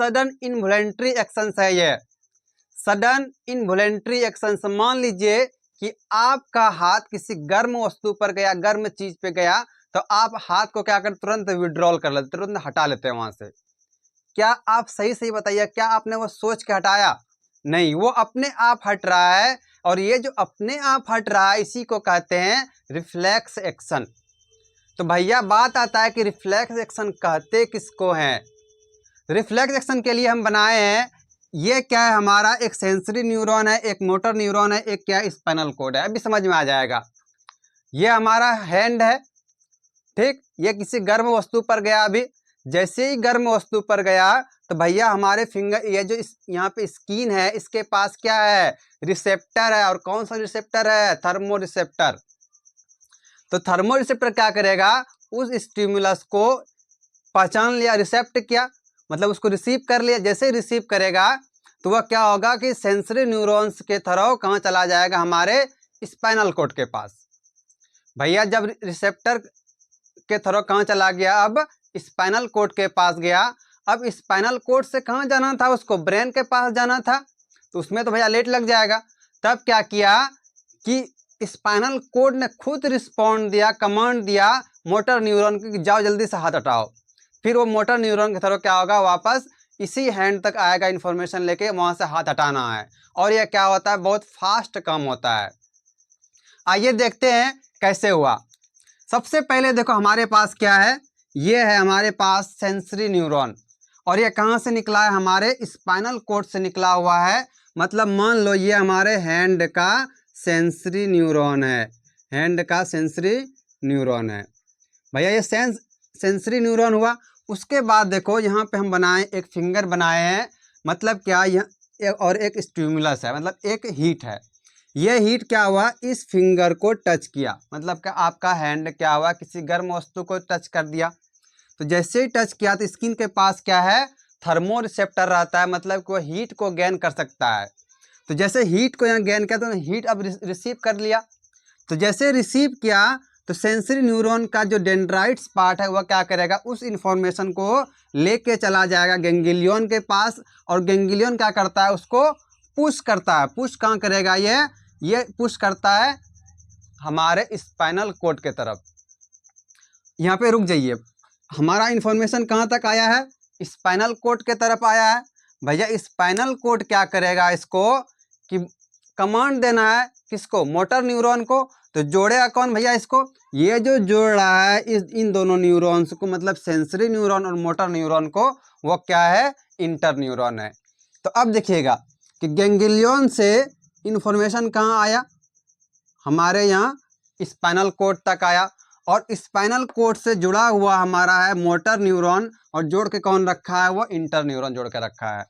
Sudden involuntary action है। ये sudden involuntary action, मान लीजिए कि आपका हाथ किसी गर्म वस्तु पर गया, गर्म चीज पे गया, तो आप हाथ को क्या कर तुरंत विड्रॉल कर लेते, तुरंत हटा लेते हैं वहां से। क्या आप सही बताइए, क्या आपने वो सोच के हटाया? नहीं, वो अपने आप हट रहा है। और ये जो अपने आप हट रहा है इसी को कहते हैं रिफ्लेक्स एक्शन। तो भैया बात आता है कि रिफ्लेक्स एक्शन कहते किसको हैं? रिफ्लेक्स एक्शन के लिए हम बनाए हैं, ये क्या है, हमारा एक सेंसरी न्यूरॉन है, एक मोटर न्यूरॉन है, एक क्या है स्पाइनल कॉर्ड है। अभी समझ में आ जाएगा। ये हमारा हैंड है, ठीक, ये किसी गर्म वस्तु पर गया। अभी जैसे ही गर्म वस्तु पर गया तो भैया हमारे फिंगर, ये जो यहाँ पे स्किन है, इसके पास क्या है, रिसेप्टर है। और कौन सा रिसेप्टर है? Thermo receptor. तो थर्मो रिसेप्टर क्या करेगा, उस स्टिमुलस को पहचान लिया, रिसेप्ट किया, मतलब उसको रिसीव कर लिया। जैसे रिसीव करेगा तो वह क्या होगा कि सेंसरी न्यूरॉन्स के थ्रू कहाँ चला जाएगा, हमारे स्पाइनल कॉर्ड के पास। भैया जब रिसेप्टर के थ्रू कहाँ चला गया, अब स्पाइनल कॉर्ड के पास गया। अब स्पाइनल कॉर्ड से कहाँ जाना था, उसको ब्रेन के पास जाना था, तो उसमें तो भैया लेट लग जाएगा। तब क्या किया कि स्पाइनल कॉर्ड ने खुद रिस्पॉन्ड दिया, कमांड दिया मोटर न्यूरॉन की, जाओ जल्दी से हाथ हटाओ। फिर वो मोटर न्यूरॉन के थ्रू क्या होगा, वापस इसी हैंड तक आएगा इन्फॉर्मेशन लेके, वहां से हाथ हटाना है। और ये क्या होता है, बहुत फास्ट काम होता है। आइए देखते हैं कैसे हुआ। सबसे पहले देखो हमारे पास क्या है, ये है हमारे पास सेंसरी न्यूरॉन। और ये कहाँ से निकला है, हमारे स्पाइनल कॉर्ड से निकला हुआ है। मतलब मान लो ये हमारे हैंड का सेंसरी न्यूरॉन है, हैंड का सेंसरी न्यूरॉन है भैया, ये सेंसरी न्यूरॉन हुआ। उसके बाद देखो यहाँ पे हम बनाए, एक फिंगर बनाए हैं, मतलब क्या, यह और एक स्टिमुलस है, मतलब एक हीट है। ये हीट क्या हुआ, इस फिंगर को टच किया, मतलब क्या आपका हैंड क्या हुआ, किसी गर्म वस्तु को टच कर दिया। तो जैसे ही टच किया तो स्किन के पास क्या है, थर्मो रिसेप्टर रहता है, मतलब कि वो हीट को गेन कर सकता है। तो जैसे हीट को यहाँ गेन किया तो हीट अब रिसीव कर लिया। तो जैसे रिसीव किया तो सेंसरी न्यूरॉन का जो डेंड्राइट्स पार्ट है वह क्या करेगा, उस इंफॉर्मेशन को लेके चला जाएगा गेंगलियन के पास। और गेंगलियन क्या करता है, उसको पुश करता है। पुश कहाँ करेगा, ये पुश करता है हमारे स्पाइनल कॉर्ड के तरफ। यहाँ पे रुक जाइए, हमारा इंफॉर्मेशन कहाँ तक आया है, स्पाइनल कॉर्ड के तरफ आया है। भैया स्पाइनल कॉर्ड क्या करेगा, इसको कि कमांड देना है किसको, मोटर न्यूरॉन को। तो जोड़ेगा कौन भैया इसको, ये जो जोड़ रहा है इन दोनों न्यूरॉन्स को, मतलब सेंसरी न्यूरॉन और मोटर न्यूरॉन को, वो क्या है, इंटर न्यूरॉन है। तो अब देखिएगा कि गेंगलियन से इंफॉर्मेशन कहाँ आया, हमारे यहाँ स्पाइनल कॉर्ड तक आया। और स्पाइनल कॉर्ड से जुड़ा हुआ हमारा है मोटर न्यूरॉन, और जोड़ के कौन रखा है, वो इंटर न्यूरॉन जोड़ के रखा है।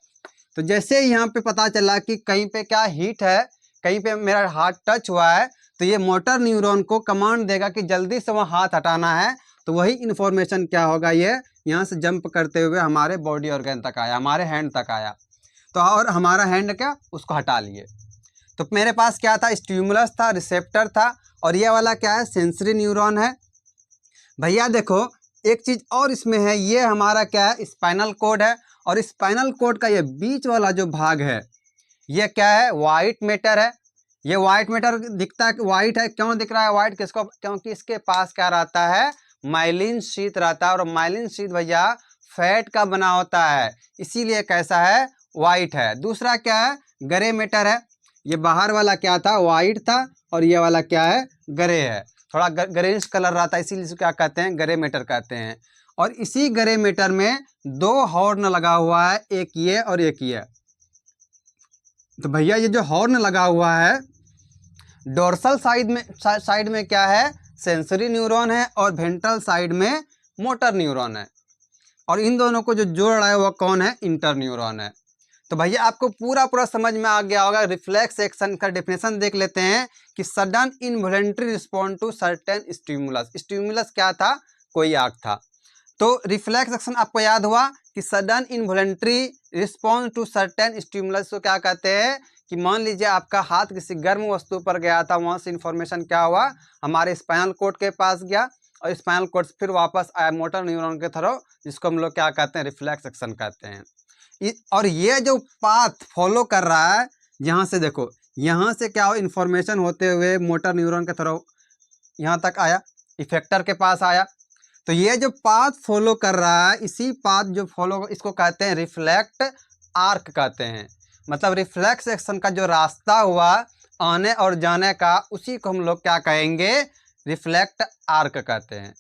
तो जैसे यहाँ पे पता चला कि कहीं पे क्या हीट है, कहीं पे मेरा हाथ टच हुआ है, तो ये मोटर न्यूरॉन को कमांड देगा कि जल्दी से वहाँ हाथ हटाना है। तो वही इन्फॉर्मेशन क्या होगा, ये यहाँ से जंप करते हुए हमारे बॉडी ऑर्गन तक आया, हमारे हैंड तक आया। तो और हमारा हैंड क्या, उसको हटा लिए। तो मेरे पास क्या था, स्टिमुलस था, रिसेप्टर था, और ये वाला क्या है, सेंसरी न्यूरॉन है। भैया देखो एक चीज़ और इसमें है, ये हमारा क्या है, स्पाइनल कॉर्ड है। और स्पाइनल कॉर्ड का ये बीच वाला जो भाग है, ये क्या है, वाइट मैटर है। ये वाइट मैटर दिखता है, वाइट है, क्यों दिख रहा है वाइट, किसको, क्योंकि इसके पास क्या रहता है, माइलिन शीथ रहता है। और माइलिन शीथ भैया फैट का बना होता है, इसीलिए कैसा है, वाइट है। दूसरा क्या है, ग्रे मैटर है। ये बाहर वाला क्या था, वाइट था, और ये वाला क्या है, ग्रे है, थोड़ा ग्रेइश कलर रहता है, इसीलिए क्या कहते हैं, ग्रे मैटर कहते हैं। और इसी ग्रे मैटर में दो हॉर्न लगा हुआ है, एक ये और एक ये। तो भैया ये जो हॉर्न लगा हुआ है, डोर्सल साइड में क्या है, सेंसरी न्यूरॉन है, और वेंट्रल साइड में मोटर न्यूरॉन है। और इन दोनों को जो जोड़ रहा है वो कौन है, इंटर न्यूरॉन है। तो भैया आपको पूरा समझ में आ गया होगा। रिफ्लेक्स एक्शन का डेफिनेशन देख लेते हैं कि sudden involuntary respond to certain stimulus. Stimulus क्या था, कोई आग था। तो रिफ्लेक्स एक्शन आपको याद हुआ कि sudden involuntary response to certain stimulus को क्या कहते हैं, कि मान लीजिए आपका हाथ किसी गर्म वस्तु पर गया था, वहाँ से इन्फॉर्मेशन क्या हुआ, हमारे स्पाइनल कॉर्ड के पास गया, और स्पाइनल कॉर्ड फिर वापस आया मोटर न्यूरॉन के थ्रू, जिसको हम लोग क्या कहते हैं, रिफ्लेक्स एक्शन कहते हैं। और ये जो पाथ फॉलो कर रहा है, यहाँ से देखो, यहाँ से क्या हो, इन्फॉर्मेशन होते हुए मोटर न्यूरॉन के थ्रू यहाँ तक आया, इफेक्टर के पास आया। तो ये जो पाथ फॉलो कर रहा है, इसी पाथ जो फॉलो, इसको कहते हैं रिफ्लेक्ट आर्क कहते हैं। मतलब रिफ्लेक्स एक्शन का जो रास्ता हुआ आने और जाने का, उसी को हम लोग क्या कहेंगे, रिफ्लेक्ट आर्क कहते हैं।